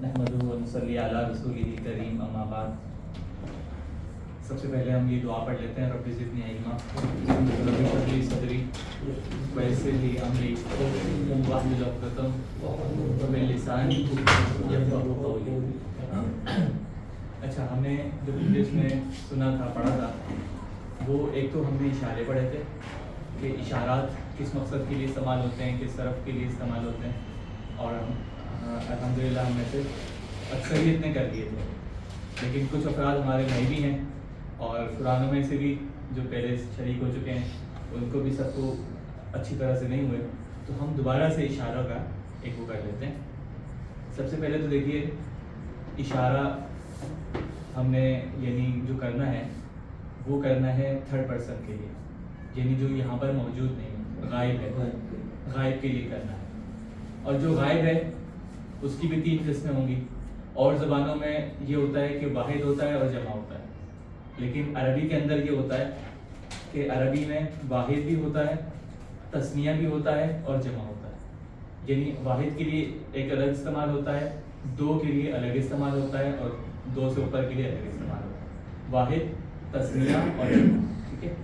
نحمدہ و نصلی علی رسولہ کریم اما بعد. سب سے پہلے ہم یہ دعا پڑھ لیتے ہیں. رب زدنی علما رب اشرح لی صدری ویسر لی امری واحلل عقدۃ من لسانی یفقہوا قولی. اچھا، ہم نے جو پریویس میں سنا تھا، پڑھا تھا، وہ ایک تو ہم نے اشارے پڑھے تھے کہ اشارات کس مقصد کے لیے استعمال ہوتے ہیں، کس طرف کے لیے استعمال ہوتے ہیں، اور الحمدللہ ہم میں سے اکثریت نے کر لیے تھے. لیکن کچھ افراد ہمارے نئے بھی ہیں اور قرآنوں میں سے بھی جو پہلے شریک ہو چکے ہیں، ان کو بھی سب کو اچھی طرح سے نہیں ہوئے، تو ہم دوبارہ سے اشارہ کا ایک وہ کر لیتے ہیں. سب سے پہلے تو دیکھیے، اشارہ ہم نے یعنی جو کرنا ہے وہ کرنا ہے تھرڈ پرسن کے لیے، یعنی جو یہاں پر موجود نہیں ہے، غائب ہے، غائب کے لیے کرنا ہے. اور جو غائب ہے اس کی بھی 3 قسمیں ہوں گی. اور زبانوں میں یہ ہوتا ہے کہ واحد ہوتا ہے اور جمع ہوتا ہے، لیکن عربی کے اندر یہ ہوتا ہے کہ عربی میں واحد بھی ہوتا ہے، تثنیہ بھی ہوتا ہے اور جمع ہوتا ہے. یعنی واحد کے لیے ایک الگ استعمال ہوتا ہے، 2 کے لیے الگ استعمال ہوتا ہے، اور 2 سے اوپر کے لیے الگ استعمال ہوتا ہے. واحد، تثنیہ اور جمع. ٹھیک ہے.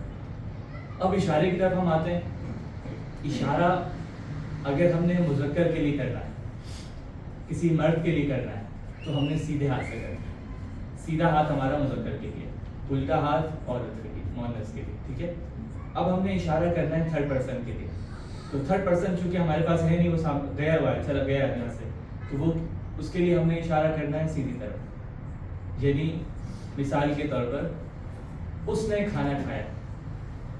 اب اشارے کی طرف ہم آتے ہیں. اشارہ اگر ہم نے مذکر کے لیے کرنا ہے، کسی مرد کے لیے کرنا ہے، تو ہم نے سیدھے ہاتھ سے کرنا ہے. سیدھا ہاتھ ہمارا مذکر کے لیے، الٹا ہاتھ عورت کے لیے، مؤنث کے لیے. ٹھیک ہے. اب ہم نے اشارہ کرنا ہے تھرڈ پرسن کے لیے. تو تھرڈ پرسن چونکہ ہمارے پاس ہے نہیں، وہ گیا ہوا ہے، چلا گیا یہاں سے، تو وہ اس کے لیے ہم نے اشارہ کرنا ہے سیدھی طرف. یعنی مثال کے طور پر اس نے کھانا کھایا،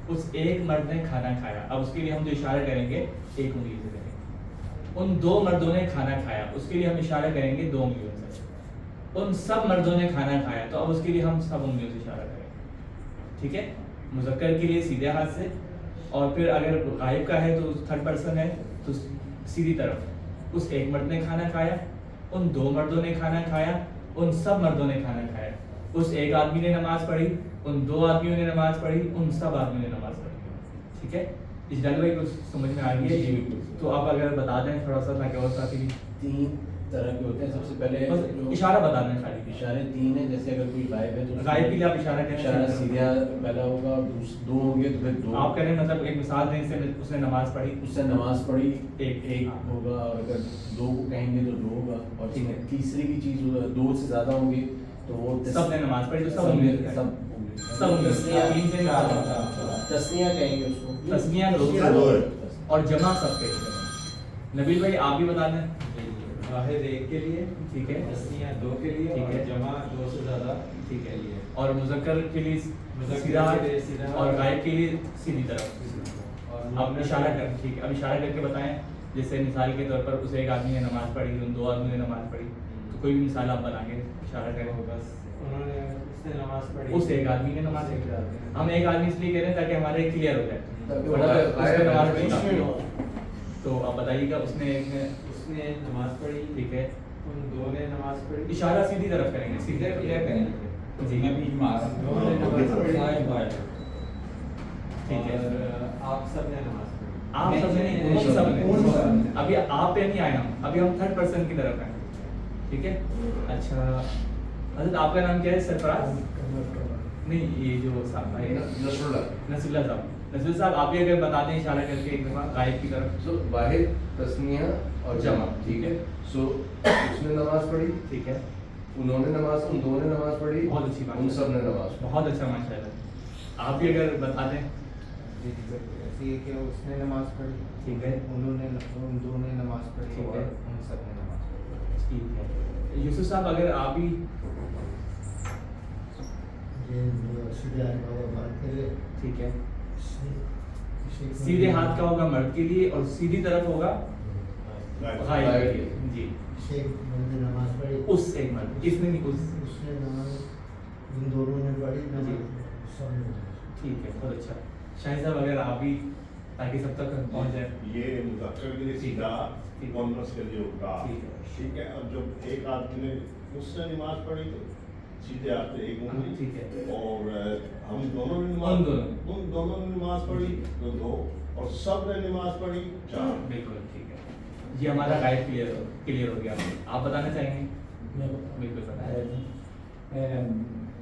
اس ایک مرد نے کھانا کھایا. اب اس کے لیے ہم جو اشارہ کریں گے ایک انگلی سے کریں گے. ان 2 مردوں نے کھانا کھایا، اس کے لیے ہم اشارہ کریں گے 2 انگلیوں سے. ان سب مردوں نے کھانا کھایا، تو اب اس کے لیے ہم سب انگلیوں سے اشارہ کریں گے. ٹھیک ہے. مذکر کے لیے سیدھے ہاتھ سے، اور پھر اگر غائب کا ہے تو تھرڈ پرسن ہے تو سیدھی طرف. اس ایک مرد نے کھانا کھایا، ان 2 مردوں نے کھانا کھایا، ان سب مردوں نے کھانا کھایا. اس ایک آدمی نے نماز پڑھی، ان 2 آدمیوں نے نماز پڑھی، ان سب آدمیوں نے نماز پڑھی. ٹھیک ہے. اس ڈال بھائی کچھ سمجھ میں آ گئی ہے؟ جی. تو آپ اگر بتا دیں تھوڑا سا تاکہ اور ساتھی بھی. 3 طرح کے ہوتے ہیں. سب سے پہلے اشارہ بتا دیں خالی. اشارے 3 ہیں. جیسے اگر کوئی غائب ہے تو غائب کے لیے آپ اشارہ کریں. اشارہ سیدھا پہلا ہوگا، 2 ہوں گے تو پھر 2 آپ کریں. مطلب ایک مثال دیں، اس نے نماز پڑھی، اس نے نماز پڑھی، ایک ہوگا. اور اگر 2 کو کہیں گے تو 2 ہوگا. اور ٹھیک ہے. تیسری بھی چیز 2 سے زیادہ ہوں گے تو وہ سب نے نماز پڑھی، تو سب سب تسنیہ کہیں گے اس کو. تسنیہ اور جمع سب کے لیے. نبیل بھائی آپ بھی بتا دیں. واحد 1 کے لیے، ٹھیک ہے. تسنیہ 2 کے لیے، ٹھیک ہے. اور جمع 2 سے زیادہ. ٹھیک ہے. لیے. اور مذکر کے لیے سیدھا اور غائب کے لیے سیدھی طرف. اب اشارہ کر. ٹھیک ہے. اب اشارہ کر کے بتائیں. جیسے مثال کے طور پر اس ایک آدمی نے نماز پڑھی، ان 2 آدمیوں نے نماز پڑھی، تو کوئی بھی مثال آپ بتائیں گے، اشارہ کریں. بس انہوں نے، اس نے نماز پڑھی، اس ایک آدمی نے نماز پڑھی. ہم ایک آدمی اس لیے کہہ رہے ہیں تاکہ ہمارے کلیئر ہو جائے. تو آپ بتائیے گا. اس نے نماز پڑھی. ٹھیک ہے. ان 2 نے نماز پڑھی. اشارہ سیدھی طرف کریں گے، سیدھے کلیئر کریں گے. جی. دونوں نے نماز پڑھی. ٹھیک ہے. آپ سب نے نماز پڑھی. آپ سب نے، سب نے. ابھی آپ پہ نہیں آئے ہم، ابھی ہم تھرڈ پرسن کی طرف ہیں. ٹھیک ہے. اچھا حضرت آپ کا نام کیا ہے؟ سرفراز؟ نہیں، یہ جو صاحب ہے نصر اللہ صاحب. نصر صاحب آپ بھی اگر بتا دیں اشارہ کر کے ایک دفعہ غائب کی طرف. سو واحد، تسنیہ اور جمع. ٹھیک ہے. سو اس نے نماز پڑھی، ٹھیک ہے. انہوں نے نماز، ان 2 نے نماز پڑھی، بہت اچھی بات. ان سب نے نماز پڑھی. بہت اچھا، ماشاء اللہ. آپ بھی اگر بتا دیں. ایسی ہے کہ اس نے نماز پڑھی، ٹھیک ہے. انہوں نے، ان 2 نے نماز پڑھی، ٹھیک ہے. اور ان سب نے نماز پڑھی. ٹھیک ہے. یوسف صاحب اگر آپ بھی. ٹھیک ہے. سیدھے ہاتھ کا ہوگا مرد کے لیے، اور سیدھی طرف ہوگا غائب کے لیے. جی. نماز پڑھی، اس ایک مرد، اس نے نہیں، اس نے نماز، ان دونوں نے پڑھی جی. سب نے. ٹھیک ہے. بہت اچھا. شاہد صاحب اگر آپ بھی، تاکہ سب تک پہنچ جائے. یہ مذکر کے لیے سیدھا، مؤنث کے لیے الٹا. ٹھیک ہے. اب جب ایک آدمی نے اس نے نماز پڑھی تو سیدھے ہاتھ سے ایک انگلی. ٹھیک ہے. اور ہم دونوں نے ان دونوں نے نماز پڑھی تو 2، اور سب نے نماز پڑھی 4. بالکل ٹھیک ہے. یہ ہمارا غائب کلیئر ہو گیا. آپ بتانا چاہیں گے؟ बिल्कुल बताएं।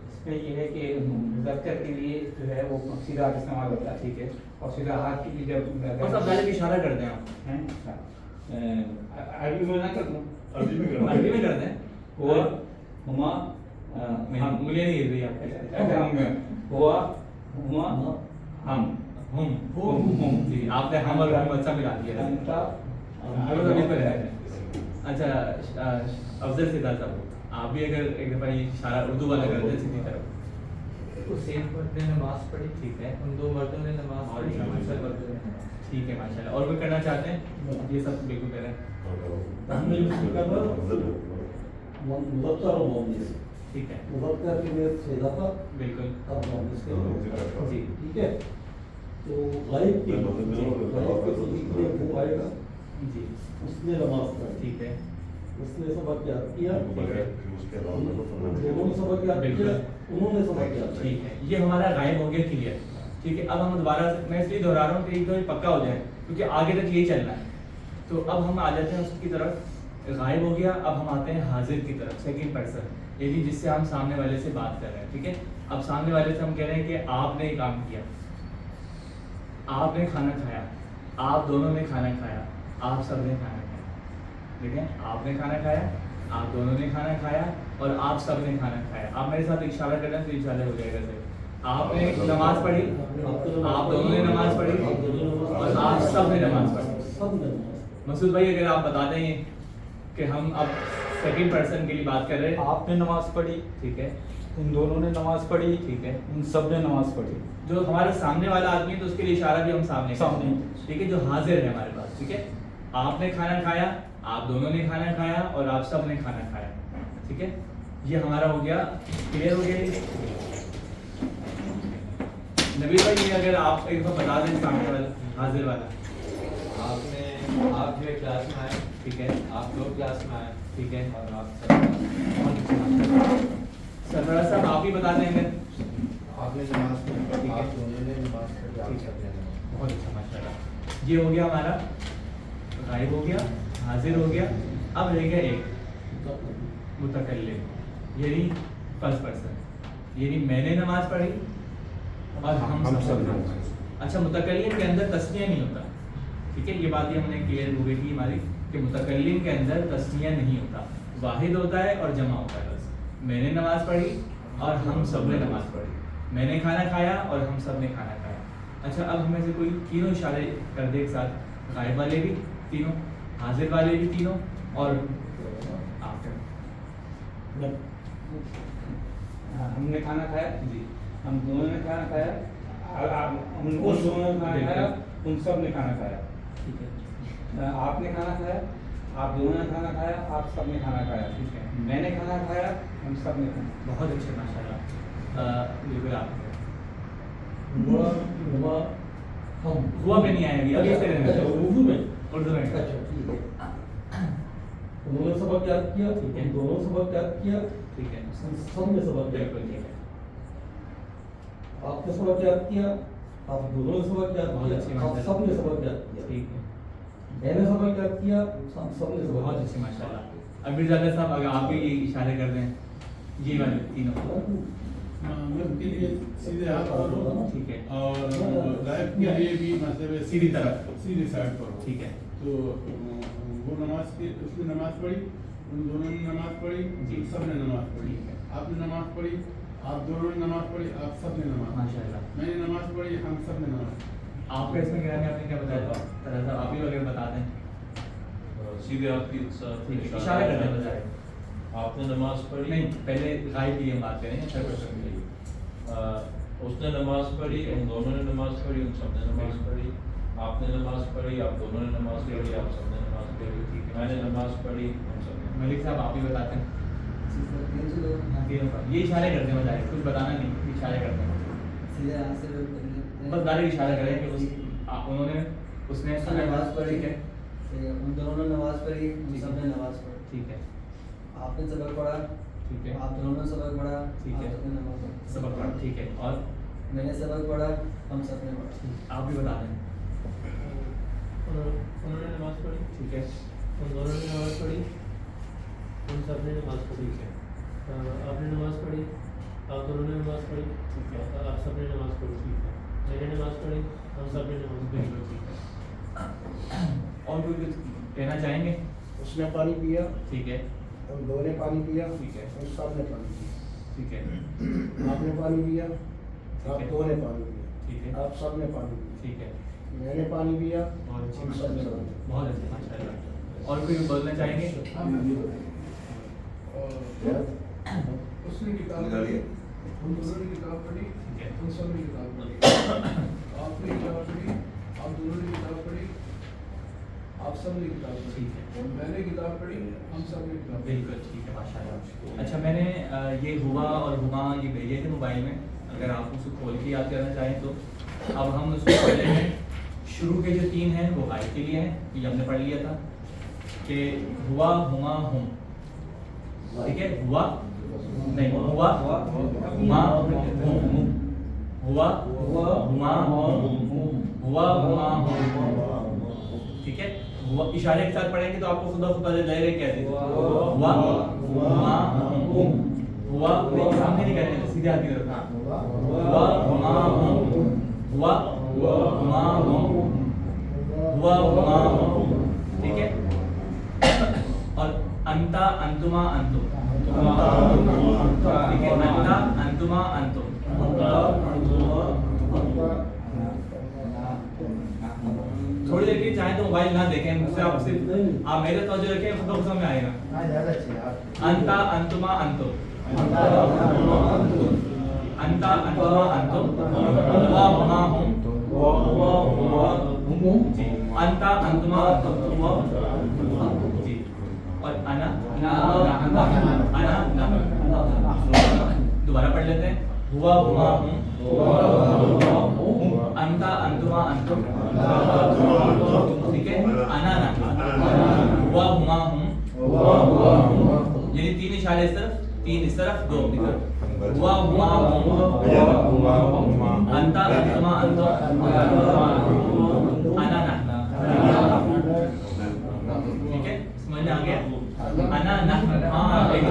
इसमें ये है कि मुज़क्कर के लिए जो है वो सीधा हाथ इस्तेमाल होता है, ठीक है, और सीधा हाथ के लिए जब बस अब डायरेक्ट इशारा करते हैं आप हैं, अच्छा, अरबी में ना कर दूँ, अभी भी करो। अरबी में करते हैं हुआ हुमा हम उंगलियां नहीं हिल रही आपके अच्छा हुआ हुमा हम जी आपने हम और हम अच्छा मिला दिया अंता अगर अभी पर है अच्छा अफजल सिद्धार्थ साहब आप भी अगर एक दफा ये इशारा उर्दू वाला कर दें सीधी तरफ उस एक मर्द ने नमाज पढ़ी, ठीक है उन दो मर्दों ने नमाज और पढ़ी, ठीक है। दूसरे मर्दों ने नमाज पढ़ी। ठीक है माशाल्लाह और कोई करना चाहते हैं ये सब बिल्कुल करें मुज़क्कर और मुअन्नस, ठीक है मुज़क्कर के लिए सीधा था बिल्कुल और मुअन्नस के लिए, जी ठीक है। तो गायब के लिए वो आएगा, जी उसने नमाज पढ़ी, ठीक है उसने सबक याद किया, दोनों ने सबक याद बिल्कुल। किया, उन्होंने सबक याद किया। ठीक है ये हमारा गायब हो गया क्लियर, ठीक है। अब हम दोबारा से मैं इसलिए दोहरा रहा हूँ कि एक तो ये पक्का हो जाए क्योंकि आगे तक यही चलना है। तो अब हम आ जाते हैं उसकी तरफ, गायब हो गया, अब हम आते हैं हाजिर की तरफ, सेकंड पर्सन, यानी जिससे हम सामने वाले से बात कर रहे हैं, ठीक है। अब सामने वाले से हम कह रहे हैं कि आपने ये काम किया, आपने खाना खाया, आप दोनों ने खाना खाया, आप सब ने खाना खाया, ठीक है। आपने खाना खाया, आप दोनों ने खाना खाया और आप सब ने खाना खाया। आप मेरे साथ इशारा कर रहे हैं तो इशारा हो जाएगा सर। आपने नमाज पढ़ी, आप दोनों ने नमाज पढ़ी और आप सब ने नमाज पढ़ी। सब ने नमाज मसूद भाई अगर आप बता दें कि हम अब सेकंड पर्सन के लिए बात कर रहे हैं, आपने नमाज पढ़ी, ठीक है उन दोनों ने नमाज पढ़ी, ठीक है। उन सब ने नमाज पढ़ी। जो हमारे सामने वाला आदमी है तो उसके लिए इशारा भी हम सामने सामने। ठीक है, जो हाजिर है हमारे पास, ठीक है। आपने खाना खाया, आप दोनों ने खाना खाया और आप सब ने खाना खाया, ठीक है। ये हमारा हो गया, क्लियर हो गया ये। नबी भाई ये अगर आप एक बार बता दें सामने वाला हाजिर वाला, आप जो क्लास में आए, ठीक है आप दो क्लास में आए, ठीक है। और आप सब सरफराज साहब आप ही बता देंगे। आपने नमाज ठीक पढ़ी, है। आप दोनों ने नमाज पढ़ी, आप ठीक है। सब ने नमाज बहुत अच्छा माशाल्लाह। ये हो गया हमारा गायब हो गया, हाजिर हो गया। अब रह गया एक मुतकल्लिम यानी फर्स्ट पर्सन, यानी मैंने नमाज पढ़ी और हम सब ने। अच्छा मुतकल्लिम के अंदर तस्निया नहीं होता, ठीक है। ये बात ही हमने क्लियर हो गई थी हमारी कि मुतकल्लिम के अंदर तस्निया नहीं होता, वाहिद होता है और जमा होता है बस। मैंने नमाज पढ़ी और हम सब ने नमाज पढ़ी, मैंने खाना खाया और हम सब ने खाना खाया। अच्छा अब हमें से कोई तीनों इशारे कर दे एक साथ, गायब वाले भी तीनों, हाजिर वाले भी तीनों और आफ्टर। हमने खाना खाया जी हम दोनों ने खाना खाया, हम दोनों ने खाना खाया, उन सब ने खाना खाया, ठीक है आपने खाना खाया, आप दोनों ने खाना खाया, आप सब ने खाना खाया, ठीक है। मैंने खाना खाया, हम सब ने खाना। बहुत अच्छे माशाल्लाह। बिल्कुल आप हुआ हुआ हम हुआ में नहीं आया अभी, अभी से रहने अच्छा, दो। उर्दू में उर्दू में अच्छा ठीक है। उन्होंने सबक याद किया, ठीक है। उन दोनों सबक याद किया, ठीक है सब ने सबक याद बिल्कुल किया। ठीक है। आपने सबक याद किया, आप दोनों ने सबक याद बहुत अच्छी किया, आप माशाल्लाह। सब ने सबक याद किया। ठीक है मैंने सबक याद किया, हम सब ने सबक बहुत याद अच्छे माशाल्लाह। अब मिर्जा साहब अगर आप ही इशारे कर दें, ये वाले तीनों, मतलब के लिए सीधे हाथ करो ठीक है और गायब के लिए भी मतलब सीधी तरफ। सीधी साइड करो। ठीक है तो वो नमाज की उसने नमाज पढ़ी, उन दोनों ने नमाज पढ़ी, जी। उन सब ने नमाज पढ़ी। ठीक है। आपने नमाज पढ़ी, आप दोनों ने नमाज पढ़ी, आप सब ने नमाज पढ़ी। माशाल्लाह। मैंने नमाज पढ़ी, हम सब ने नमाज पढ़ी। आपका इसमें क्या है, आपने क्या बताया था तरह साहब, आप ही वगैरह बता दें। सीधे आपकी ठीक है, इशारा करते हैं बताएं। आपने नमाज पढ़ी, नहीं पहले गायब की हम बात करें, थर्ड पर्सन के लिए। उसने नमाज पढ़ी, उन दोनों ने नमाज पढ़ी, उन सब ने नमाज पढ़ी। आपने नमाज पढ़ी, आप दोनों ने नमाज पढ़ी, आप सब ने नमाज पढ़ी। ठीक है। मैंने नमाज पढ़ी, हम सब ने। मलिक साहब आप ही बताते हैं। हाँ, तीनों का ये इशारे करते हैं बताएं, कुछ बताना नहीं, इशारे करते हैं सीधे हाथ से करने बस डायरेक्ट इशारा करें कि उन्होंने उसने नमाज पढ़ी ठीक है ठीक है, उन दोनों ने नमाज पढ़ी, उन सब ने नमाज पढ़ी। ठीक है आपने सबक पढ़ा, ठीक है आप दोनों ने सबक पढ़ा, ठीक है। आप सबने नमाज पढ़ी। सबक पढ़ा, ठीक है। और मैंने सबक पढ़ा, हम सब ने पढ़ा। आप भी बता दें। उन्होंने नमाज पढ़ी, ठीक है उन दोनों ने नमाज पढ़ी, उन सब ने नमाज पढ़ी है। आपने नमाज पढ़ी, आप दोनों ने नमाज पढ़ी, ठीक है। आप सब ने नमाज पढ़ी, ठीक है। मैंने नमाज पढ़ी, हम सब ने नमाज पढ़ी। बिल्कुल ठीक है। और कोई कुछ कहना चाहेंगे? उसने पानी पिया, ठीक है। हम दो ने पानी पिया, ठीक है। हम सब ने पानी पिया। ठीक है। आपने पानी पिया, आप है। दो ने पानी पिया, ठीक है। आप सब ने पानी पिया। ठीक है। मैंने पानी पिया, बहुत अच्छी हम सब ने पानी पिया। बहुत अच्छे माशाल्लाह। और कोई बोलना चाहेंगे? उसने किताब पढ़ी, हम दोनों ने किताब पढ़ी, ठीक है। हम सब ने किताब पढ़ी। आपने किताब पढ़ी, आप दोनों ने किताब पढ़ी, आप सब ने किताब पढ़ी। ठीक है। मैंने किताब पढ़ी, हम सब ने किताब पढ़ी। बिल्कुल ठीक है माशाल्लाह। अच्छा मैंने ये हुआ और हुमा ये भेजे थे मोबाइल में, अगर आप उसको खोल के याद करना चाहें तो अब हम उसको पढ़ लेंगे। शुरू के जो 3 हैं वो गायब के लिए हैं, ये हमने पढ़ लिया था कि हुआ हुमा हुम, ठीक है। हुआ नहीं, हुआ हुमा हुम, हुआ हुमा हुम, हुआ हुमा हुम, ठीक है। हुआ इशारे के साथ पढ़ेंगे तो आपको खुद ब खुद पता चल जाएगा कैसे। हुआ हुमा हुम, हुआ नहीं सामने नहीं कहते, सीधे हाथ की तरफ। हाँ, हुआ हुमा हुम, हुआ हुमा हुम, हुआ हुमा हुम, ठीक है। और अंता अंतुमा अंतुम, ठीक है। अंता अंतुमा अंतुम, थोड़ी देर के लिए चाहे तो मोबाइल ना देखें, मुझसे आप सिर्फ आप मेरे तवज्जो रखें, खुद ब खुद समझ आएगा। अंता अंतुमा अंतुम, अंता अंतुमा अंतुम, हुआ हुमा हुम, जी। अंता अंतुमा अंतुम जी। और अना अना ना, दोबारा पढ़ लेते हैं। हुआ हुमा हुम, अंता अंतुमा अंतुम, ठीक है। अना ना, हुआ हुमा हुम, यानी 3 इशारे इस तरफ, 3 इस तरफ, 2 अपनी तरफ। हुआ हुमा हुम, अंता अंतुमा अंतुम, अना ना, ठीक है। समझ में आ गया? अना ना, हाँ एक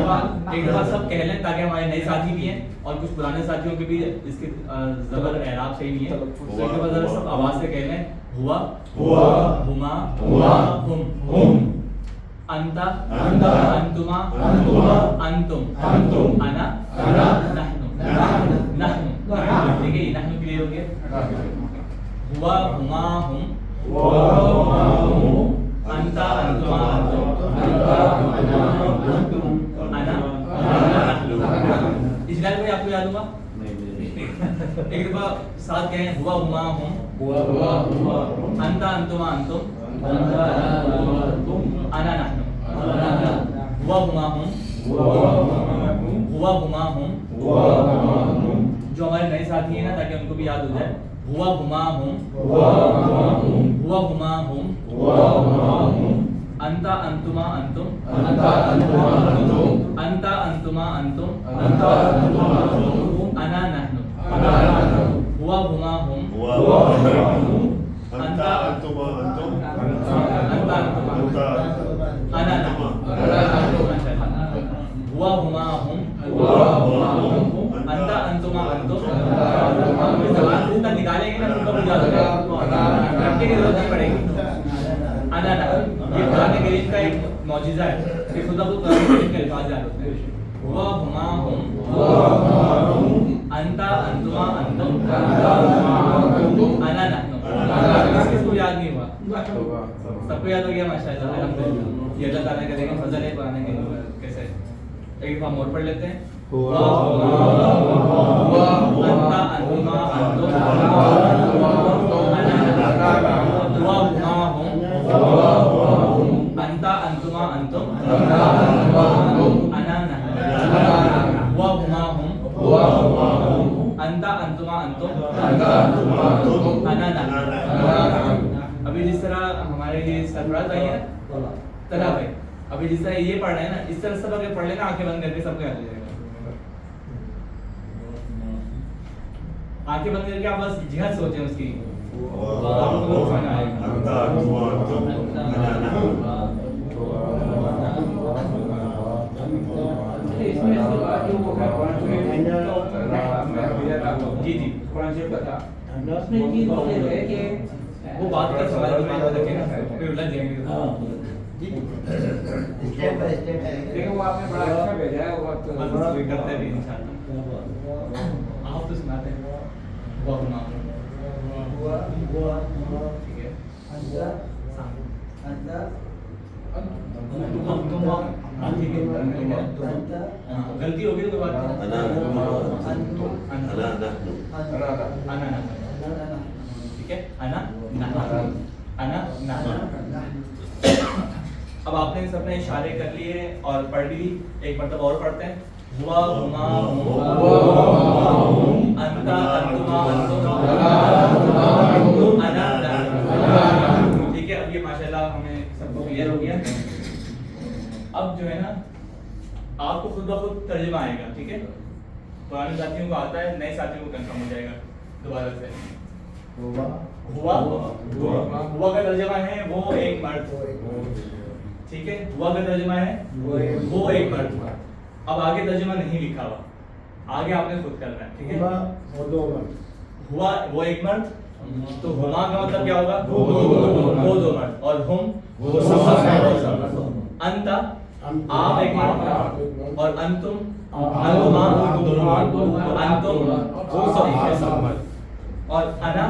दफा सब कह लें ताकि हमारे नए साथी भी हैं और कुछ पुराने साथियों के भी इसके ज़बर एराब सही नहीं है, तो एक दफा जरा सब आवाज से कह लें। हुआ हुमा हुम, अंता अंतुमा अंतुम, अना नहनु, ठीक है। ये नहनु क्लियर हो गया। हुआ हुमा हुम, अंता अंतुमा अंतुम, अना नहनु। इजलाल भाई आपको याद होगा? एक दफा साथ कहें। हुआ हुमा हुम, अंता अंतुमा अंतुम, अना नहनु। हुआ हुमा हुम, हुआ हुमा हुम, जो हमारे नए साथी हैं ना, ताकि उनको भी याद हो जाए। हुआ हुमा हुम, हुआ हुमा हुम, अंता अंतुमा अंतुम, अंता अंतुमा अंतुम, अना नहनु। हुआ हुमा हुम, अंता अंतुमा अंतुम, अंता अंतुमा, अना नहनु। हुआ हुमा हुम, अंता अंतुमा अंतुम, जबान से इतना निकालेंगे ना तुमको बुझा होगा, रटने की जरूरत नहीं पड़ेगी। अना नहनु, ये कुरान करीम का एक मौजिज़ा है कि खुदा खुद कुरान करीम के अल्फाज याद होते हैं। हुआ हुमा हुम, अंता अंतुमा अंतुम, अना नहनु। किसको याद नहीं हुआ? सबको याद हो गया माशाअल्लाह, अल्हम्दुलिल्लाह। ये अल्लाह ताला का देखो फजल है कुरान के कैसे। एक बार और पढ़ लेते हैं। हुआ अंता अंतुमा अंतुम, हुआ हुमा हुम, अंता अंतुमा अंतुम, अना नहनु। हुआ हुमा हुम, अंता अंतुमा अंतुम, अना नहनु। अभी जिस तरह हमारे ये सरफराज भाई है तला भाई, अभी जिस तरह ये पढ़ रहे हैं ना, इस तरह सब अगर पढ़ लेना आंखें बंद करके सबको याद हो जाएगा। आंखें बंद करके आप बस जिहाद सोचें उसकी, आपको समझ आएगा। अंता अंतुमा अंतुम, अना नहनु। जी जी कुरान शरीफ का था अना उसमें चीज वो ये है कि वो बात का सवाल दिमाग में रखें ना फिर उलझ जाएंगे स्टेप बाय स्टेप लेकिन वो आपने बड़ा अच्छा भेजा है वो बस वक्त वही करते भी इंशाल्लाह आप तो सुनाते हैं वो अपना ठीक है तुम ठीक है गलती होगी तो बात अना ठीक है अना अब आपने सबने इशारे कर लिए और पढ़ ली एक मरतबा और पढ़ते हैं हुआ हुमा अंता अंतुमा अंतुम अना ठीक है। अब ये माशाल्लाह हमें सबको क्लियर हो गया। अब जो है ना आपको खुद ब खुद तर्जुमा आएगा, ठीक है। पुराने साथियों को आता है, नए साथियों को कंफर्म हो जाएगा दोबारा से। हुआ हुआ का तर्जुमा है वो एक मर्द, ठीक है। हुआ का तर्जुमा है वो एक मर्द। अब आगे तर्जुमा नहीं लिखा हुआ, आगे आपने खुद करना है, ठीक है। हुआ वो एक मर्द, तो हुमा का मतलब क्या होगा? वो दो मर्द, और हुम वो सब मर्द। अंता आप एक मर्द, और अंतुम अंतुमा अंतुम वो सब मर्द, और अना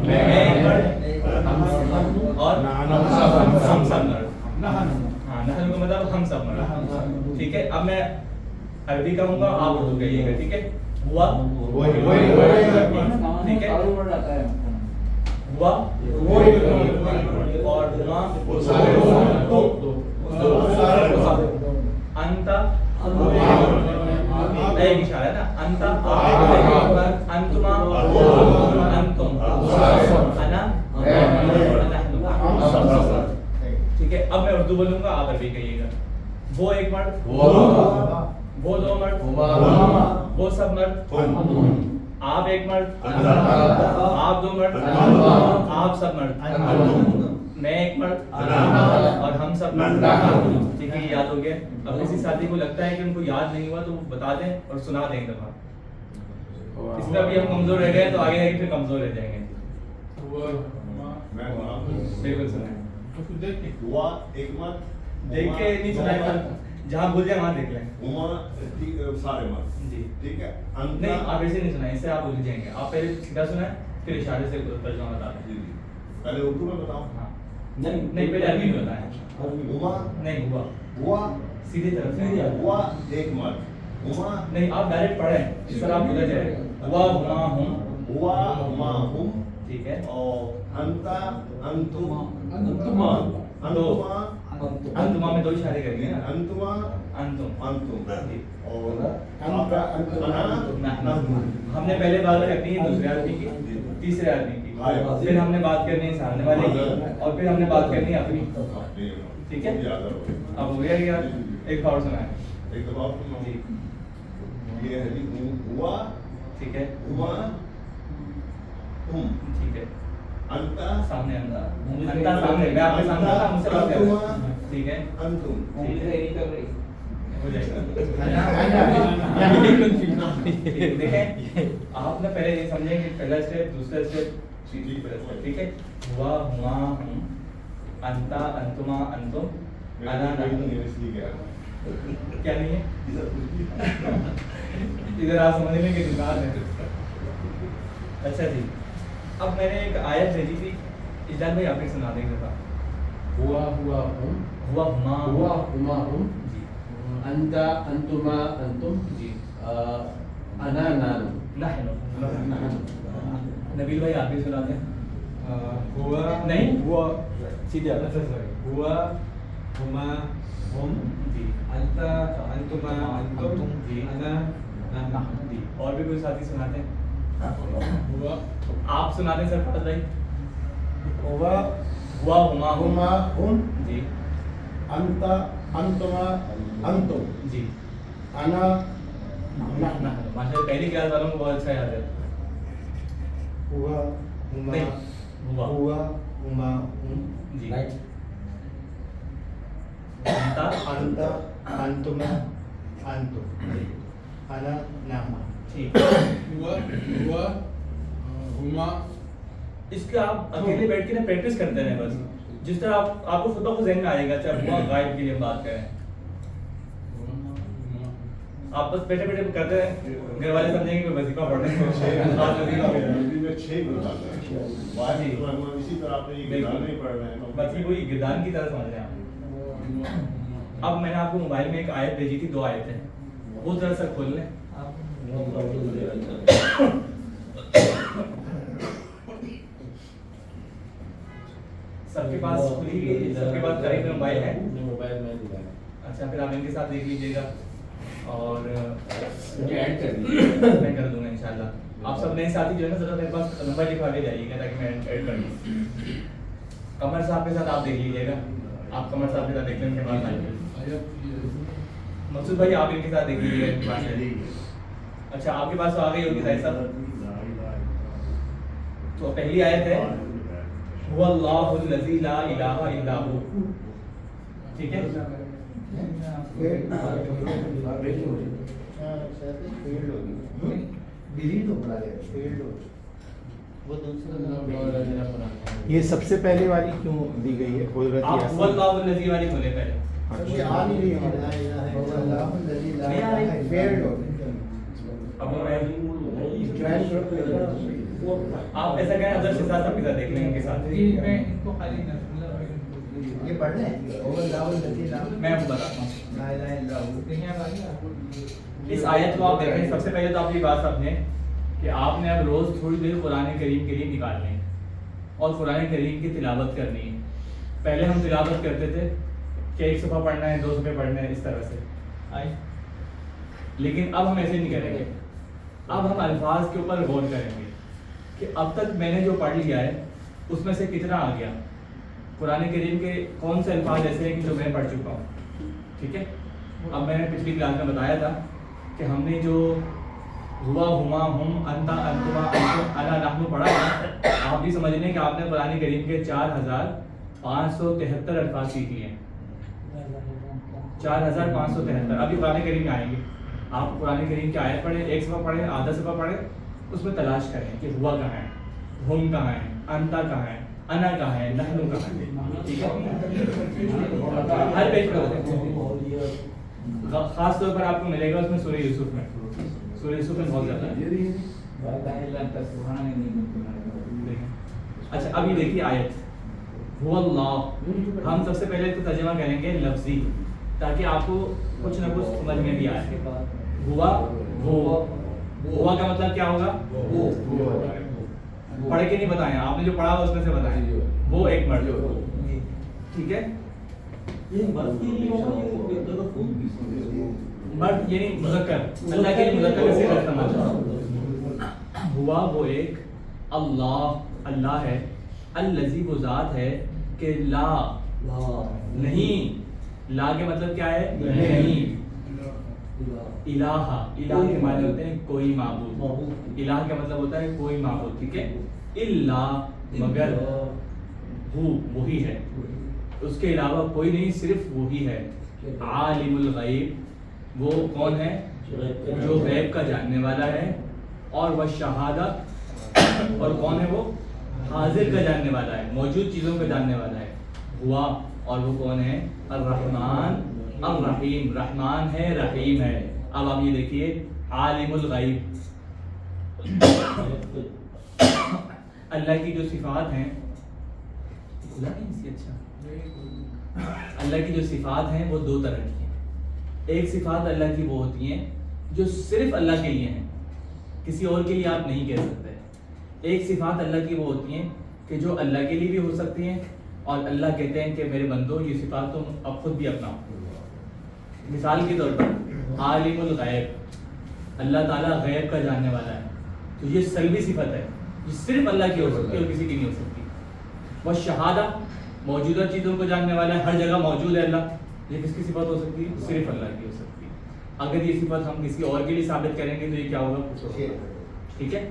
मैं एक मर्द, और हम सब मर्द। हाँ, नहन का मतलब हम सब मर्द, ठीक है। अब मैं अरबी कहूँगा, आप उर्दू कहिएगा, ठीक है। हुआ ठीक है, हुआ और हुआ अंता एक इशारा है ना, अंता अंतुमा अंतुम अना ठीक है। अब मैं उर्दू बोलूंगा, आप अरबी कहिएगा। वो एक मर्द, वो दो मर्द, वो सब मर्द, आप एक मर्द, आप दो मर्द, आप सब मर्द, मैं एक मर्द, और हम सब मर्द, ठीक है। याद हो गया। अब किसी साथी को लगता है कि उनको याद नहीं हुआ तो वो बता दें और सुना दें एक दफा। इसमें भी हम कमजोर रह गए तो आगे जाके फिर कमजोर रह जाएंगे। बिल्कुल सुनाए। हुआ एक मत देख के नहीं सुनाए, जहाँ भूल जाए वहाँ देख लें। हुआ सारे मत जी ठीक है। नहीं, आप ऐसे नहीं सुनाए, इससे आप भूल जाएंगे। आप पहले सीधा सुनाए, फिर इशारे से तर्जुमा बता दें। जी जी पहले उर्दू में बताओ। हाँ नहीं, पहले अरबी में बताएं। हुआ नहीं, हुआ हुआ सीधी तरफ से। हुआ एक मत हुआ नहीं, आप डायरेक्ट पढ़ें, इस तरह आप भूल जाएगा। हुआ हुमा हुम, हुआ हुआ हुम ठीक है। और अंता अंतुम अंतुमा अंतुमा अंतुमा में दो इशारे करेंगे ना, अंतुमा अंतुम अंतुम जी। और अंता हमने पहले बात करनी है दूसरे आदमी की, तीसरे आदमी की, फिर हमने बात करनी है सामने वाले की, और फिर हमने बात करनी है अपनी, ठीक है। अब हो गया क्या? एक और सुनाए। एक दफा और सुनो। जी ये है जी हुआ ठीक है, हुआ हुम ठीक है। अंता सामने अंता सामने, मैं आपके सामने था, मुझसे बात कर रहा हूं, ठीक है। अंतुम ठीक है, यही कर रही हो जाएगा। देखें, आपने पहले ये समझें कि पहला स्टेप, दूसरा स्टेप, ठीक है। हुआ हुआ हुम, अंता अंतुमा अंतुम, अना नहनु। क्या नहीं है? इधर आप समझने की दुकान है। अच्छा जी, अब मैंने एक आयत भेजी थी, इजलाल भाई आप ही सुना देंगे था। हुआ हुआ हुम हुआ हुमा हुआ हुमा हुम जी अंता अंतुमा अंतुम जी अना नानु नहनु। नबील भाई आप ही सुना दें। हुआ नहीं? हुआ सीधे अच्छा सॉरी। हुआ हुमा हुम जी अंता अंतुमा अंतुम जी अना नहनु जी। और भी कोई साथी सुनाते हैं? हुआ आप सुनाते हैं सरफराज भाई। हुआ हुआ हुमा हुम हुमा हुम जी अंता अंतुमा अंतुम जी अना नहनु। माशाल्लाह पहली क्लास वालों को बहुत अच्छा याद है। हुआ हुमा नहीं, हुआ हुआ हुमा हुम जी अंता अंता अंतुमा अंतुम انا نحن ٹھیک ہوا ہوا ہما اس کا آپ اکیلے بیٹھ کے نا پریکٹس کرتے رہیں بس جس طرح آپ کو خود بخود ذہن میں آئے گا چاہے ہوا غائب کے لیے ہم بات کریں آپ بس بیٹھے بیٹھے کرتے رہیں گھر والے سمجھیں گے کہ وظیفہ پڑھ رہے ہیں میں 6 بتاتا ہے اسی طرح آپ نے یہ گردان نہیں پڑھ رہے ہیں بس یہ وہی گردان کی طرح سمجھ رہے ہیں اب میں نے آپ کو موبائل میں ایک آیت بھیجی تھی 2 آیتیں وہ ذرا سا کھول لیں سب کے پاس کھلی ہوئی سب کے پاس قریب میں موبائل ہے موبائل میں اچھا پھر آپ ان کے ساتھ دیکھ لیجیے گا اور ایڈ کر میں کر دوں گا انشاءاللہ آپ سب نئے ساتھی جو ہے نا ذرا میرے پاس نمبر لکھوا کے جائیے گا تاکہ میں ایڈ کر دوں قمر صاحب کے ساتھ آپ دیکھ لیجیے گا آپ قمر صاحب کے ساتھ دیکھ لیں ان کے پاس آئیے مقصود بھائی آپ ان کے ساتھ دیکھ لیجیے گا ان کے پاس ہے اچھا آپ کے پاس تو آ گئی ہوگی صاحب تو پہلی آیت ہے هو اللہ الذی لا الہ الا هو ٹھیک ہے یہ سب سے پہلے والی کیوں دی گئی ہے قدرت آپ هو اللہ الذی والی بولے پہلے اب آپ ایسا کہیں ادھر سے ساتھ کے ساتھ دیکھ لیں ان کے ساتھ یہ پڑھ لیں میں آپ کو بتاتا ہوں اس آیت کو آپ دیکھیں سب سے پہلے تو آپ یہ بات سمجھیں کہ آپ نے اب روز تھوڑی دیر قرآن کریم کے لیے نکالنی ہے اور قرآن کریم کی تلاوت کرنی ہے پہلے ہم تلاوت کرتے تھے کہ 1 صفحہ پڑھنا ہے 2 صفحے پڑھنا ہے اس طرح سے لیکن اب ہم ایسے نہیں کریں گے اب ہم الفاظ کے اوپر غور کریں گے کہ اب تک میں نے جو پڑھ لیا ہے اس میں سے کتنا آ گیا قرآن کریم کے کون سے الفاظ ایسے ہیں کہ جو میں پڑھ چکا ہوں ٹھیک ہے اب میں نے پچھلی کلاس میں بتایا تھا کہ ہم نے جو ہوا ہما ہم انتا انتما انا نحن پڑھا ہے آپ بھی سمجھ لیں کہ آپ نے قرآن کریم کے 4573 الفاظ سیکھ لیے ہیں 4573 ابھی قرآن کریم میں آئیں گے آپ قرآن کریم کی آیت پڑھیں 1 صفحہ پڑھیں آدھا صفحہ پڑھیں اس میں تلاش کریں کہ ہوا کہاں ہے ہم کہاں ہے انتا کہاں ہے انا کہاں ہے نحن کہاں ہے ٹھیک ہے ہر پیج پہ ہوتے ہیں خاص طور پر آپ کو ملے گا اس میں سورہ یوسف میں بہت زیادہ ہے اچھا اب یہ دیکھیے آیت هو اللہ ہم سب سے پہلے تو ترجمہ کریں گے لفظی تاکہ آپ کو کچھ نہ کچھ سمجھ میں بھی آئے ہوا ہوا کا مطلب کیا ہوگا پڑھ کے نہیں بتائیں آپ نے جو پڑھا اس میں سے بتائیں وہ ایک مرد ٹھیک ہے مرد یعنی مذکر اللہ کے لیے مذکر سے استعمال ہوا وہ ایک اللہ ہے الذی وہ ذات ہے کہ لا نہیں لا کے مطلب کیا ہے نہیں الہ کے معنی ہوتے ہیں کوئی معبود الہ کا مطلب ہوتا ہے کوئی معبود ٹھیک ہے الا مگر وہی ہے اس کے علاوہ کوئی نہیں صرف وہی ہے عالم الغیب وہ کون ہے جو غیب کا جاننے والا ہے اور وہ شہادت اور کون ہے وہ حاضر کا جاننے والا ہے موجود چیزوں کا جاننے والا ہے ہوا اور وہ کون ہے الرحمن الرحیم رحمان ہے رحیم ہے اب آپ یہ دیکھیے عالم الغیب اللہ کی جو صفات ہیں اللہ کی جو صفات ہیں وہ 2 طرح کی ہیں ایک صفات اللہ کی وہ ہوتی ہیں جو صرف اللہ کے لیے ہیں کسی اور کے لیے آپ نہیں کہہ سکتے ایک صفات اللہ کی وہ ہوتی ہیں کہ جو اللہ کے لیے بھی ہو سکتی ہیں اور اللہ کہتے ہیں کہ میرے بندو یہ صفات تم اب خود بھی اپناؤ مثال کے طور پر عالم الغیب اللہ تعالیٰ غیب کا جاننے والا ہے تو یہ سلبی صفت ہے یہ صرف اللہ کی ہو سکتی ہے اور کسی کی نہیں ہو سکتی وہ شہادہ موجودہ چیزوں کو جاننے والا ہے ہر جگہ موجود ہے اللہ یہ کس کی صفت ہو سکتی ہے صرف اللہ کی ہو سکتی ہے اگر یہ صفت ہم کسی اور کے لیے ثابت کریں گے تو یہ کیا ہوگا ٹھیک ہے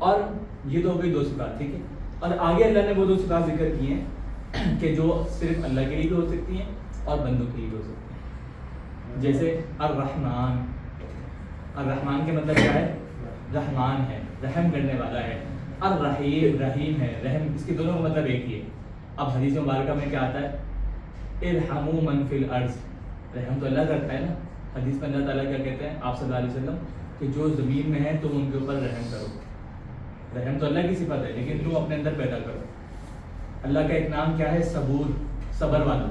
اور یہ تو ہو گئی 2 صفات ٹھیک ہے اور آگے اللہ نے وہ 2 صفات ذکر کی ہیں کہ جو صرف اللہ کے لیے بھی ہو سکتی ہیں اور بندوں کے لیے بھی ہو سکتی ہیں جیسے الرحمن الرحمن کے مطلب کیا ہے؟ رحمان ہے، رحم کرنے والا ہے. الرحیم رحیم ہے، رحم، اس کے دونوں کا مطلب ایک ہی ہے. اب حدیث مبارکہ میں کیا آتا ہے؟ ارحموا من فی الارض، رحم تو اللہ کرتا ہے نا. حدیث میں اللہ تعالیٰ کیا کہتے ہیں آپ صلی اللہ علیہ وسلم کہ جو زمین میں ہے تم ان کے اوپر رحم کرو. رحم تو اللہ کی صفت ہے لیکن تم اپنے اندر پیدا کرو. اللہ کا ایک نام کیا ہے؟ صبور، صبر والا.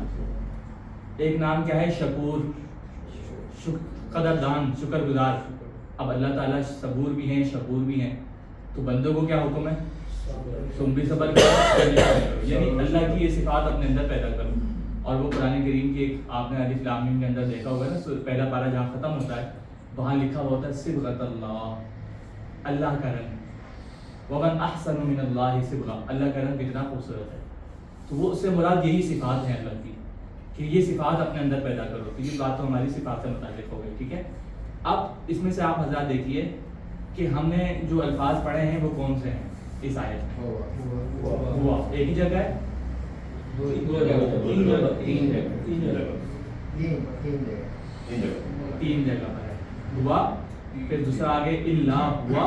ایک نام کیا ہے؟ شکور، قدردان، شکر گزار. اب اللہ تعالیٰ صبور بھی ہیں، شکور بھی ہیں، تو بندوں کو کیا حکم ہے؟ تم بھی صبر کرو، یعنی اللہ کی یہ صفات اپنے اندر پیدا کرو. اور وہ قرآن کریم کی ایک آپ نے الف لام میم کے اندر دیکھا ہوگا نا، پہلا پارہ جہاں ختم ہوتا ہے وہاں لکھا ہوا ہوتا ہے صبغۃ اللہ، اللہ کا رنگ. ومن احسن من اللہ صبغہ، اللہ کا رنگ کتنا خوبصورت ہے. تو وہ اس سے مراد یہی صفات ہیں اللہ کی کہ یہ صفات اپنے اندر پیدا کرو. تو یہ بات تو ہماری صفات سے متعلق ہو گئی. ٹھیک ہے، اب اس میں سے آپ حضرات دیکھیے کہ ہم نے جو الفاظ پڑھے ہیں وہ کون سے ہیں اس آیت میں. ہوا ایک ہی جگہ ہے، تین جگہ پر ہے. ہوا، پھر دوسرا آگے اللہ ہوا،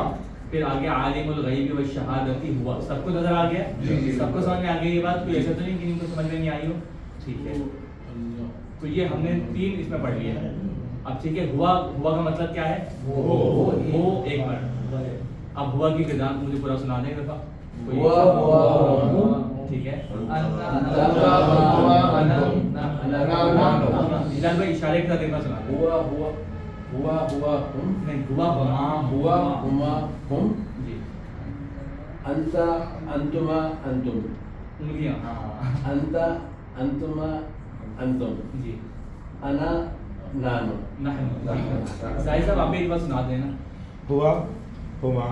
پھر آگے عالم الغیب والشہادتی ہوا. سب کو نظر آ گیا؟ سب کو سمجھ میں آ گئی یہ بات؟ کوئی ایسا تو نہیں کہ ان کو سمجھ میں نہیں آئی ہو؟ ٹھیک ہے، تو یہ ہم نے تین اس میں پڑھ لیا ہے. اب ٹھیک ہے، ہوا، ہوا کا مطلب کیا ہے؟ وہ ایک بار. اب ہوا کی فضا مجھے پورا سنا دیں ایک دفعہ. ٹھیک ہے، جلال بھائی اشارے کے ساتھ ایک بار سنا دیں. نہیں، ہوا ہما ہم. جی، انت انتما انتم، انگلیاں. ہاں انت انتما انتم، جی، انا نانو. نحن. ظاہر صاحب آپ ایک بار سنا دیں نا. ہوا ہما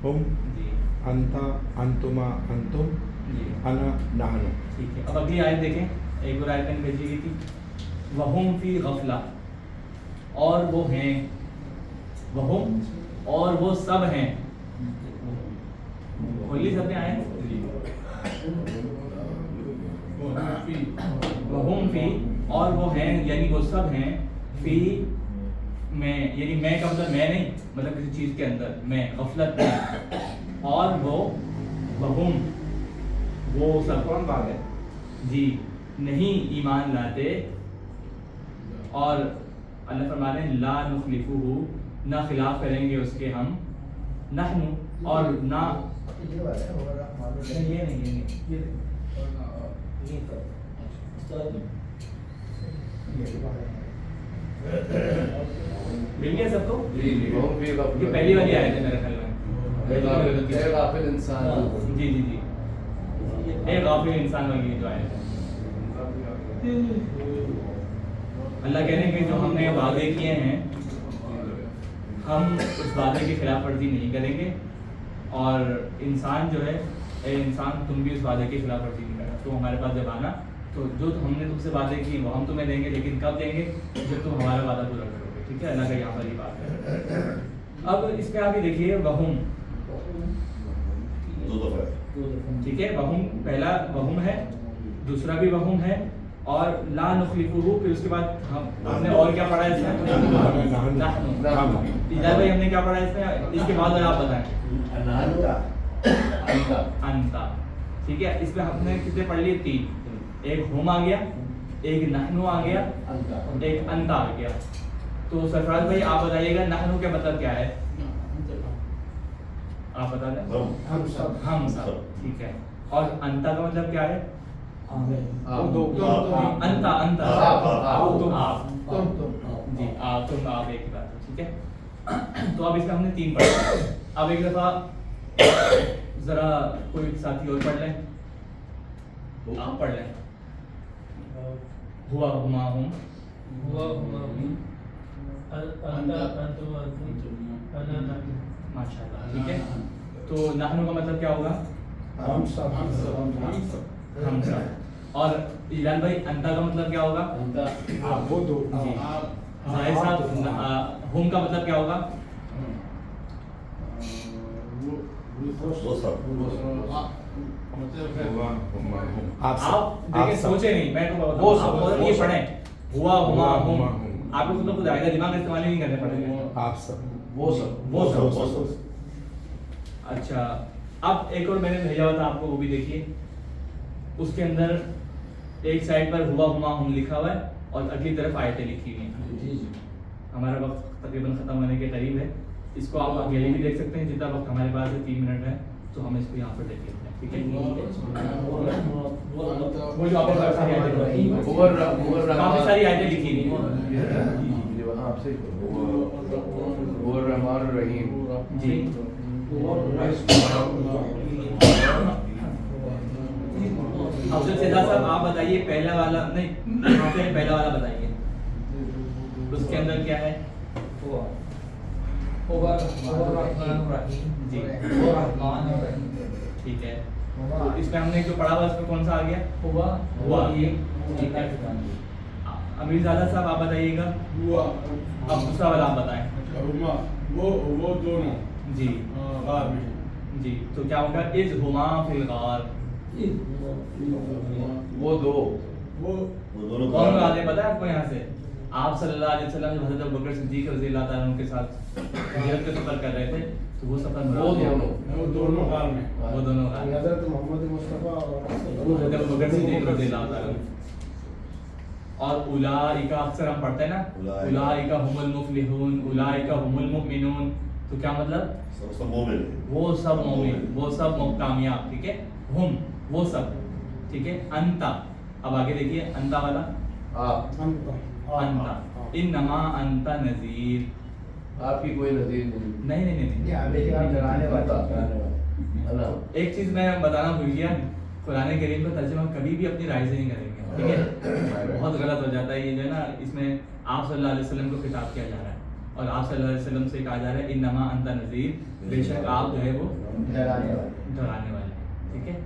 ہم، جی انت انتما انتم، جی انا نحن. ٹھیک ہے. اب اگلی آیت دیکھیں، ایک اور آیت میں نے بھیجی گئی تھی. وہم فی غفلہ، اور وہ ہیں، وہم اور وہ سب ہیں. کھولی سب نے آئے. وہم فی، اور وہ ہیں یعنی وہ سب ہیں، فی میں، یعنی میں کا مطلب میں نہیں، مطلب کسی چیز کے اندر میں، غفلت میں. اور وہ وہم، وہ سب کون بات ہے جی، نہیں ایمان لاتے. اور اللہ فرمانے لا نخلفہ، نہ خلاف کریں گے اس کے ہم، نحن، اور نہ یہ نہیں مل گیا سب کو. یہ پہلی والی آیت ہے میرے خیال میں. اے غافل انسان. جی جی جی، اے غافل انسان والی جو آیت ہے. اللہ کہہ رہے ہیں کہ جو ہم نے وعدے کیے ہیں ہم اس وعدے کی خلاف ورزی نہیں کریں گے. اور انسان جو ہے، اے انسان تم بھی اس وعدے کی خلاف ورزی نہیں کرنا. تو ہمارے پاس جب آنا تو جو ہم نے تم سے وعدے کیے وہ ہم تمہیں دیں گے، لیکن کب دیں گے؟ جب تم ہمارا وعدہ پورا کرو گے. ٹھیک ہے، اللہ کا یہاں پر یہ بات ہے. اب اس پہ آگے دیکھیے وہم. ٹھیک ہے، وہم پہلا وہم ہے، دوسرا بھی وہم ہے، اور لا نخلفہ. پھر اس کے بعد ہم نے اور کیا پڑھا ہے اس میں؟ نحن. اجازت بھائی ہم نے کیا پڑھا ہے اس میں؟ اس کے بعد آپ بتائیں. انتا. ٹھیک ہے، اس میں ہم نے کتنے پڑھ لیے؟ تین. ایک ہم آ گیا، ایک نحنو آ گیا، ایک انتا آ گیا. تو سرفراز بھائی آپ بتائیے گا نحنو کا مطلب کیا ہے؟ آپ بتا دیں. ہم سب. ہم سب. ٹھیک ہے. اور انتا کا مطلب کیا ہے؟ انتا انتا آپ. جی آپ، تم، آپ ایک ہی بات ہے. ٹھیک ہے، تو اب اس میں ہم نے تین پڑھا. اب ایک دفعہ ذرا کوئی ساتھی اور پڑھ لیں. آپ پڑھ لیں. ہوا ہما ہم، ہوا ہما ہم، انت انتم انتم، انا نحن. ماشاء اللہ. ٹھیک ہے، تو نحنو کا مطلب کیا ہوگا؟ ہم سب. ہم سب. اور جلال بھائی انتا کا مطلب کیا ہوگا؟ وہ دو. جی ظاہر صاحب ہم کا مطلب کیا ہوگا؟ آپ دیکھیں، سوچے نہیں، میں تو یہ پڑھیں ہوا ہما ہم. आपको खुद ब खुद आएगा, दिमाग इस्तेमाल ही नहीं करने पड़ेंगे। आप सब वो सब वो सब। वो सब। अच्छा, अब एक और मैंने भेजा हुआ था आपको, वो भी देखिए। उसके अंदर एक साइड पर हुआ हुमा हम लिखा हुआ है और अगली तरफ आयतें लिखी हुई हैं। हमारा वक्त तकरीबन ख़त्म होने के करीब है। इसको आप अकेले भी देख सकते हैं, जितना वक्त हमारे पास है 3 मिनट है, तो हम इसको यहाँ पर देख लेते हैं, ठीक है। वो जो आपको काफ़ी सारी आयतें लिखी हुई हैं। काफ़ी सारी आयतें लिखी हुई हैं। आपसे वो रहमान रहीम जी। अफजल सेदा साहब आप बताइए, पहला वाला नहीं, पहला वाला बताइए, उसके अंदर क्या है? जी, ठीक है। तो इसमें हमने जो पढ़ा हुआ उसमें कौन सा आ गया? हुआ। ठीक है। अमीरजादा साहब आप बताइएगा। हुआ। अब दूसरा वाला आप बताएं। हुमा, वो दोनों जी गार में। जी, तो क्या होगा? इज हुमा फिल गार। वो दो वो दोनों कौन गाते हैं पता है आपको? यहाँ से आप सल्लल्लाहु अलैहि वसल्लम जब हज़रत अबू बकर सिद्दीक़ रज़ियल्लाहु ताला अन्हु के साथ हिजरत का सफर कर रहे थे, तो वो सफर वो दोनों वो दोनों गार में। वो दोनों गाते हैं। हज़रत मोहम्मद मुस्तफ़ा हज़रत अबू बकर सिद्दीक़ रज़ियल्लाहु ताला अन्हु। और उलाइका अक्सर हम पढ़ते हैं ना, उलाइका हुमुल मुफ़लिहून, उलाइका हुमुल मुमिनून, तो क्या मतलब? सब मोमिन। वो सब मोमिन, वो सब कामयाब, ठीक है। हुम, वो सब, ठीक है। अंता, अब आगे देखिए अंता वाला। आप अंता इन्नमा अंता नज़ीर। आपकी कोई नज़ीर नहीं। नहीं। डराने वाला। अल्लाह एक चीज मैं बताना भूल गया, कुरान करीम का तर्जुमा कभी भी अपनी राय से नहीं करेंगे, ठीक है। बहुत गलत हो जाता है ये जो है ना, इसमें आप सल्लल्लाहु अलैहि वसल्लम को खिताब किया जा रहा है और आप सल्लल्लाहु अलैहि वसल्लम से कहा जा रहा है इन्नमा अंता नज़ीर, बेशक आप जो है वो डराने वाले। डराने वाले, ठीक है।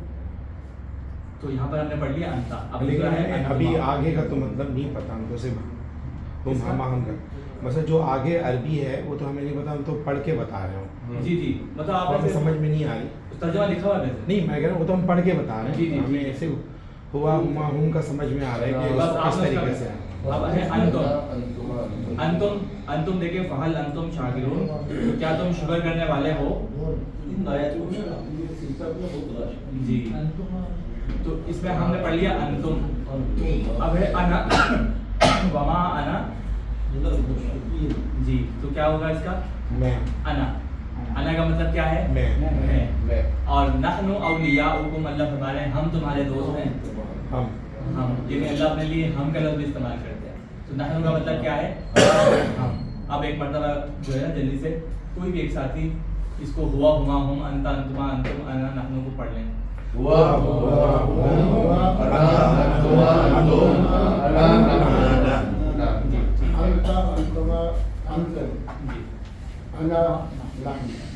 तो यहाँ पर हमने पढ़ लिया अंता। अब लिख लेकिन रहा है अभी अंतुमा। आगे का तो मतलब नहीं पता हमको, सिर्फ हम हम का मतलब जो आगे अरबी है वो तो हमें नहीं पता, हम तो पढ़ के बता रहे हो। जी मतलब आप हमें ऐसे समझ में नहीं आ रही। तर्जुमा लिखा हुआ है वैसे। नहीं, मैं कह रहा हूँ वो तो हम पढ़ के बता रहे जी, हैं, जी, हमें जी। ऐसे हुआ हुमा हुम का समझ में आ रहा है कि बस उसको किस आपने तरीके से अब है अंतुम देखिए, फहल अंतुम शाकिरून, तो क्या तुम शुक्र करने वाले हो? इन आयतों में सिलसिला में बहुत राश जी, तो इसमें हमने पढ़ लिया अंतुम। अब है अना वमा अना। जी, तो क्या होगा इसका? मैं अना। अना का मतलब क्या है? मैं मैं। और नहनु औलियाउकुम, अल्लाह फरमा रहे हैं हम तुम्हारे दोस्त हैं। हम यानी अल्लाह अपने लिए हम का लफ्ज़ इस्तेमाल करते हैं। तो नहनु का मतलब क्या है? हम। अब एक मर्तबा जो है ना जल्दी से कोई भी एक साथी इसको हुआ हुमा हुम अंता अंतुमा अंतुम अना नहनु को पढ़ लें। हुआ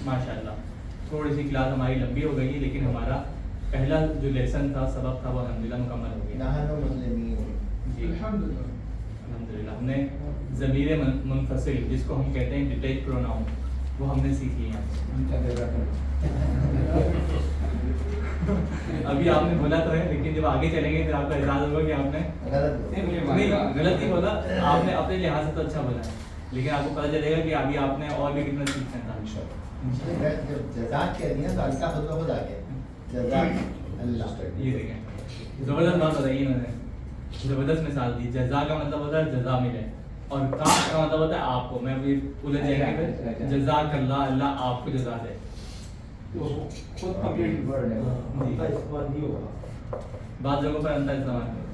माशाल्लाह, थोड़ी सी क्लास हमारी लंबी हो गई, लेकिन हमारा पहला जो लेसन था, सबक था, वो अल्हम्दुलिल्लाह मुकम्मल हो गया। जी अल्हम्दुलिल्लाह, हमने ज़मीर मुनफसिल जिसको हम कहते हैं डिटेच प्रोनाउन, वो हमने सीख लिया। अभी आपने बोला तो है, लेकिन जब आगे चलेंगे फिर आपको एहसास होगा कि आपने नहीं गलत नहीं बोला, आपने अपने लिहाज से तो अच्छा बोला है, लेकिन आपको पता चलेगा कि अभी आपने और भी कितना सीखना था। जज़ाक कह दिया तो अल्लाह खुद ब खुद आ गया। जज़ाक अल्लाह। ये देखें, ज़बरदस्त बात बताई इन्होंने, ज़बरदस्त मिसाल दी। जज़ा का मतलब होता है जज़ा मिले, और काम का मतलब होता है आपको। मैं भी उलझ जाएंगे फिर। जज़ाक अल्लाह, अल्लाह आपको जज़ा दे। खुद कंप्लीट वर्ड है, अंतर इस्तेमाल नहीं होगा। बाद जगहों पर अंतर इस्तेमाल होगा।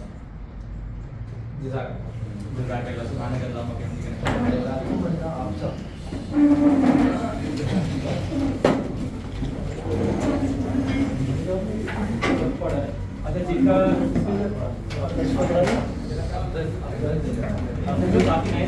जज़ाक जज़ाकल्लाह, सुब्हानकल्लाह व बिहम्दिक। आप सब अच्छा, जिनका जो काफी नहीं